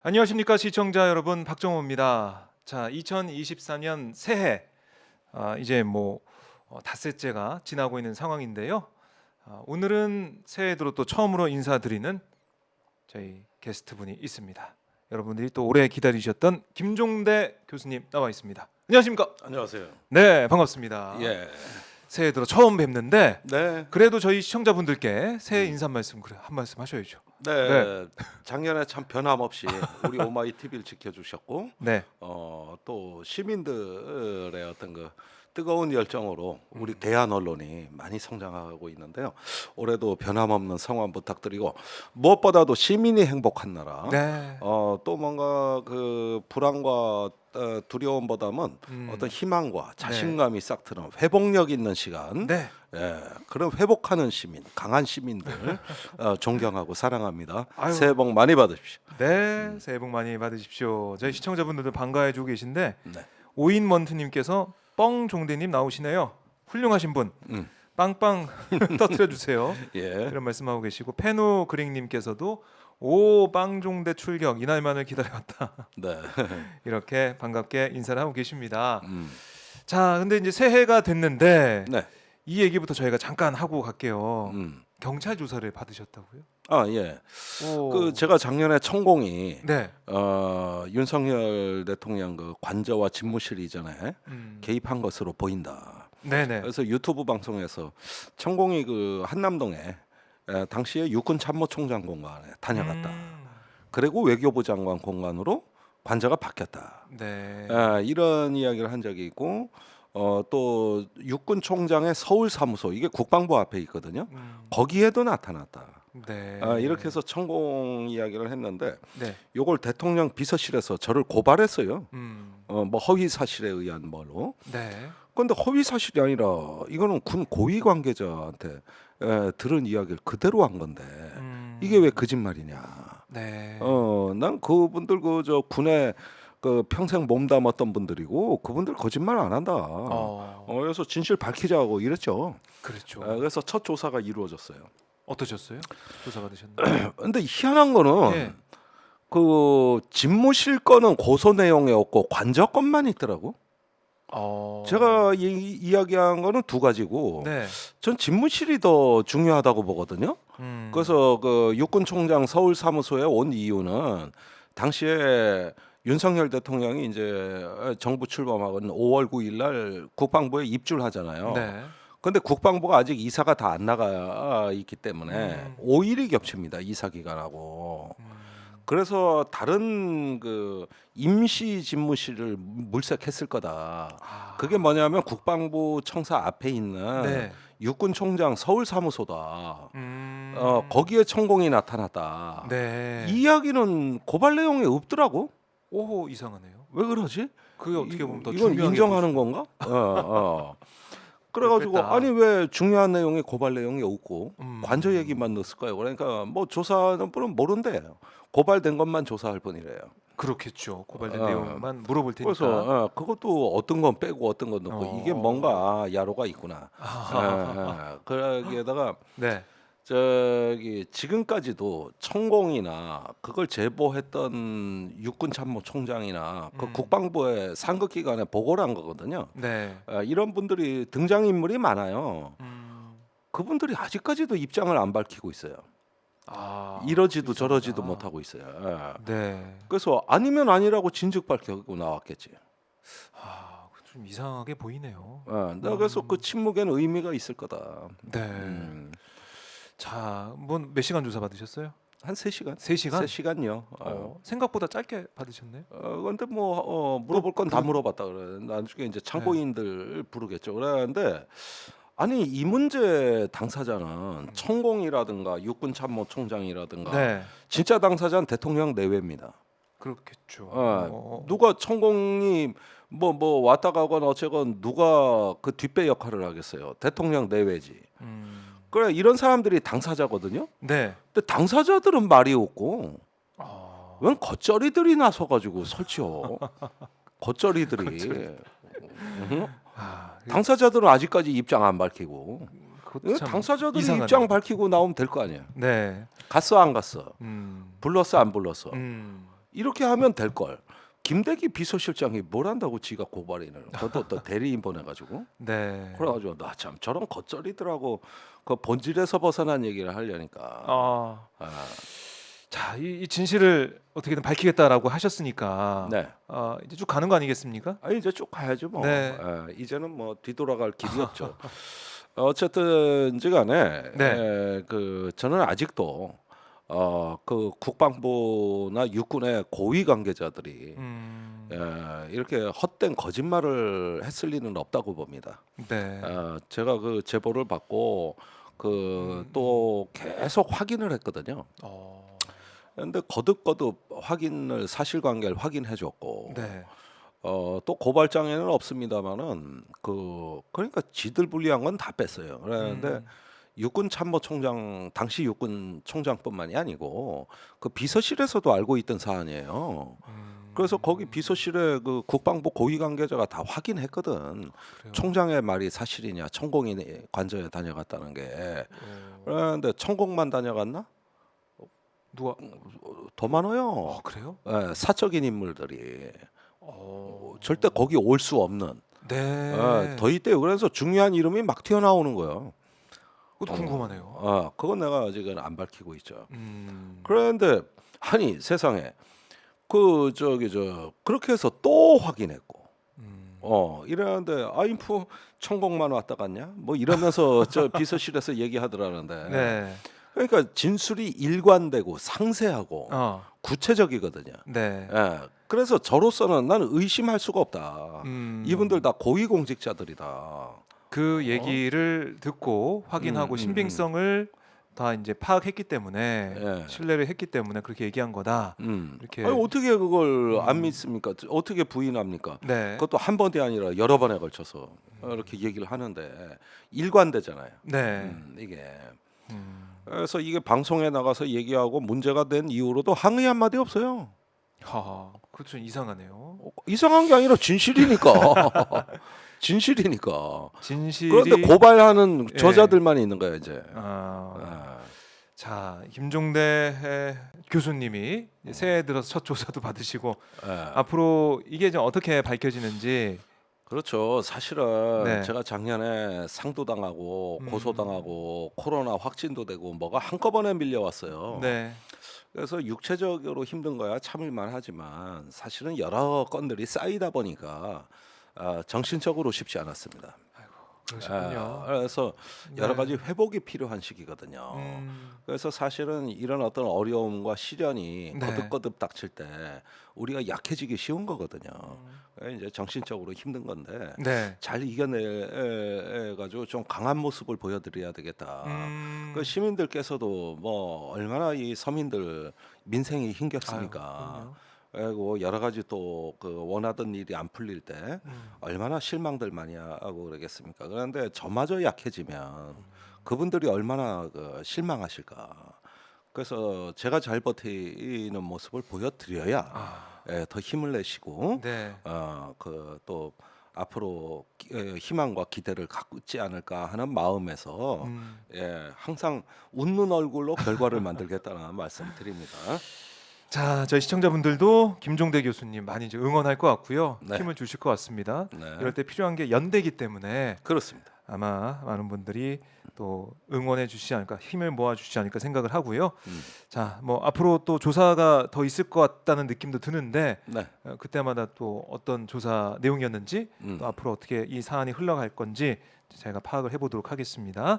안녕하십니까 시청자 여러분, 박정호입니다. 자, 2024년 새해 이제 닷새째가 지나고 있는 상황인데요. 오늘은 새해 들어 또 처음으로 인사드리는 저희 게스트분이 있습니다. 여러분들이 또 오래 기다리셨던 김종대 교수님 나와 있습니다. 안녕하십니까? 안녕하세요. 네, 반갑습니다. 예. 새해 들어 처음 뵙는데 네. 그래도 저희 시청자분들께 새해 인사 말씀 한 말씀 하셔야죠. 네. 네. 작년에 참 변함없이 우리 오마이 TV를 지켜주셨고, 네, 또 시민들의 어떤 그 뜨거운 열정으로 우리 대한 언론이 많이 성장하고 있는데요. 올해도 변함없는 성원 부탁드리고, 무엇보다도 시민이 행복한 나라. 네, 또 뭔가 그 불안과 두려움보다는 어떤 희망과 자신감이 싹 트는 회복력 있는 시간. 네. 예, 그런 회복하는 시민, 강한 시민들 존경하고 사랑합니다. 아유. 새해 복 많이 받으십시오. 네, 새해 복 많이 받으십시오. 저희 시청자분들도 반가워해주고 계신데 네. 오인먼트님께서 뻥종대님 나오시네요. 훌륭하신 분. 빵빵 터트려 주세요. 예. 이런 말씀하고 계시고 페누 그릭님께서도 오 빵종대 출격 이날만을 기다려왔다. 네. 이렇게 반갑게 인사를 하고 계십니다. 음. 자, 근데 이제 새해가 됐는데 네. 이 얘기부터 저희가 잠깐 하고 갈게요. 음. 경찰 조사를 받으셨다고요? 아, 예. 오. 그 제가 작년에 천공이 네. 윤석열 대통령 그 관저와 집무실 이전에 개입한 것으로 보인다. 네네. 그래서 유튜브 방송에서 천공이 그 한남동에 당시에 육군 참모총장 공간에 다녀갔다. 그리고 외교부 장관 공간으로 관저가 바뀌었다. 네. 이런 이야기를 한 적이 있고, 또 육군 총장의 서울 사무소, 이게 국방부 앞에 있거든요. 거기에도 나타났다. 네. 이렇게 해서 천공 이야기를 했는데, 네. 요걸 대통령 비서실에서 저를 고발했어요. 음. 뭐 허위 사실에 의한 뭐로. 네. 그런데 허위 사실이 아니라 이거는 군 고위 관계자한테 들은 이야기를 그대로 한 건데 이게 왜 거짓말이냐? 네. 난 그분들 그 저 군에 그 평생 몸담았던 분들이고 그분들 거짓말 안 한다. 그래서 진실 밝히자고 이랬죠. 그렇죠. 그래서 첫 조사가 이루어졌어요. 어떠셨어요? 조사 받으셨나요? 근데 희한한 거는 예. 그 집무실 거는 고소 내용이 없고 관저 건만 있더라고. 제가 이야기한 거는 두 가지고, 네. 전 집무실이 더 중요하다고 보거든요. 그래서 그 육군 총장 서울 사무소에 온 이유는 당시에 윤석열 대통령이 이제 정부 출범하고 5월 9일 날 국방부에 입주를 하잖아요. 네. 근데 국방부가 아직 이사가 다 안 나가 있기 때문에 5일이 겹칩니다. 이사 기간하고. 그래서 다른 그 임시 집무실을 물색했을 거다. 그게 뭐냐면 국방부 청사 앞에 있는 네. 육군 총장 서울 사무소다. 거기에 천공이 나타났다. 네. 이 이야기는 고발 내용에 없더라고. 오호, 이상하네요. 왜 그러지? 그게 어떻게 보면 더 이건 중요하게 인정하는 건가? 그래가지고 그랬다. 아니 왜 중요한 내용에 고발 내용이 없고 관저 얘기만 넣었을까요? 그러니까 뭐 조사하는 분은 모른대요. 고발된 것만 조사할 뿐이래요. 그렇겠죠. 고발된 내용만 물어볼 테니까. 그래서 그것도 어떤 건 빼고 어떤 건 넣고 이게 뭔가 야로가 있구나. 거기에다가 네. 저기 지금까지도 천공이나 그걸 제보했던 육군 참모 총장이나 그 국방부의 상급 기관에 보고를 한 거거든요. 네. 이런 분들이 등장 인물이 많아요. 그분들이 아직까지도 입장을 안 밝히고 있어요. 이러지도 저러지도 못하고 있어요. 네. 그래서 아니면 아니라고 진즉 밝히고 나왔겠지. 좀 이상하게 보이네요. 내가 그래서 그 침묵에는 의미가 있을 거다. 네. 자, 몇 시간 조사 받으셨어요? 한 3시간? 3시간? 3시간요. 생각보다 짧게 받으셨네요. 근데 뭐 물어볼 건 다 물어봤다 그래. 나중에 이제 참고인들 부르겠죠. 그러는데 아니 이 문제 당사자는 천공이라든가 육군 참모총장이라든가 네. 진짜 당사자는 대통령 내외입니다. 그렇겠죠. 누가 천공이 뭐 왔다 가거나 어쨌건 누가 그 뒷배 역할을 하겠어요. 대통령 내외지. 그래 이런 사람들이 당사자거든요. 네. 근데 당사자들은 말이 없고 웬 겉절이들이 나서가지고 설치요. 겉절이들이. 당사자들은 아직까지 입장 안 밝히고 그것도 참 당사자들이 이상하네요. 입장 밝히고 나오면 될 거 아니야. 네. 갔어 안 갔어? 불렀어 안 불렀어? 이렇게 하면 될 걸. 김대기 비서실장이 뭘 한다고 지가 고발인을 그것도 또 대리인 보내가지고 네. 그래가지고 나 참 저런 겉절이더라고. 그 본질에서 벗어난 얘기를 하려니까. 아, 아, 자, 이 진실을 어떻게든 밝히겠다라고 하셨으니까 네. 이제 쭉 가는 거 아니겠습니까? 아 이제 쭉 가야죠 뭐. 네. 이제는 뭐 뒤돌아갈 길이 없죠. 어쨌든지간에 네. 그 저는 아직도 그 국방부나 육군의 고위 관계자들이 이렇게 헛된 거짓말을 했을 리는 없다고 봅니다. 네. 제가 그 제보를 받고 그 또 계속 확인을 했거든요. 어, 그런데 거듭거듭 확인을 사실관계를 확인해줬고 네. 또 고발장에는 없습니다만은 그러니까 지들 불리한 건 다 뺐어요. 그런데 음, 육군 참모총장 당시 육군 총장뿐만이 아니고 그 비서실에서도 알고 있던 사안이에요. 그래서 거기 비서실에 그 국방부 고위 관계자가 다 확인했거든. 그래요. 총장의 말이 사실이냐, 천공이 관저에 다녀갔다는 게. 그런데 천공만 다녀갔나? 누가? 더 많아요. 그래요? 사적인 인물들이 어, 절대 거기 올 수 없는. 네. 더 있대요. 그래서 중요한 이름이 막 튀어나오는 거예요. 그것도 궁금하네요. 그건 내가 아직은 안 밝히고 있죠. 음, 그런데 아니 세상에 그렇게 해서 또 확인했고 음, 이러는데 아인프 천공만 왔다 갔냐 뭐 이러면서 저 비서실에서 얘기하더라는데 네. 그러니까 진술이 일관되고 상세하고 구체적이거든요. 네. 그래서 저로서는 나는 의심할 수가 없다. 음, 이분들 다 고위공직자들이다. 그 얘기를 듣고 확인하고 신빙성을 다 이제 파악했기 때문에 예. 신뢰를 했기 때문에 그렇게 얘기한 거다. 이렇게. 아니, 어떻게 그걸 안 믿습니까? 어떻게 부인합니까? 네. 그것도 한 번이 아니라 여러 번에 걸쳐서 이렇게 얘기를 하는데 일관되잖아요. 네. 이게 음. 그래서 이게 방송에 나가서 얘기하고 문제가 된 이후로도 항의 한마디 없어요. 그렇죠. 이상하네요. 이상한 게 아니라 진실이니까. 진실이니까. 진실이. 그런데 고발하는 예. 저자들만 있는 거야 이제. 자, 김종대 교수님이 이제 새해 들어서 첫 조사도 받으시고 앞으로 이게 좀 어떻게 밝혀지는지. 그렇죠. 사실은 네. 제가 작년에 상도 당하고 음. 고소당하고 코로나 확진도 되고 뭐가 한꺼번에 밀려왔어요. 네. 그래서 육체적으로 힘든 거야 참을만 하지만 사실은 여러 건들이 쌓이다 보니까 정신적으로 쉽지 않았습니다. 그러시군요. 그래서 네. 여러 가지 회복이 필요한 시기거든요. 그래서 사실은 이런 어떤 어려움과 시련이 네. 거듭거듭 닥칠 때 우리가 약해지기 쉬운 거거든요. 이제 정신적으로 힘든 건데 네. 잘 이겨내 가지고 좀 강한 모습을 보여드려야 되겠다. 그 시민들께서도 뭐 얼마나 이 서민들 민생이 힘겹습니까? 그리고 여러 가지 또 그 원하던 일이 안 풀릴 때 얼마나 실망들 많이 하고 그러겠습니까? 그런데 저마저 약해지면 그분들이 얼마나 실망하실까? 그래서 제가 잘 버티는 모습을 보여드려야 더 힘을 내시고 네. 그 또 앞으로 희망과 기대를 갖지 않을까 하는 마음에서 항상 웃는 얼굴로 결과를 만들겠다는 말씀드립니다. 자, 저희 시청자분들도 김종대 교수님 많이 이제 응원할 것 같고요. 네. 힘을 주실 것 같습니다. 네. 이럴 때 필요한 게 연대이기 때문에 그렇습니다. 아마 많은 분들이 또 응원해 주시지 않을까, 힘을 모아 주시지 않을까 생각을 하고요. 자, 뭐 앞으로 또 조사가 더 있을 것 같다는 느낌도 드는데 네. 그때마다 또 어떤 조사 내용이었는지 또 앞으로 어떻게 이 사안이 흘러갈 건지 제가 파악을 해보도록 하겠습니다.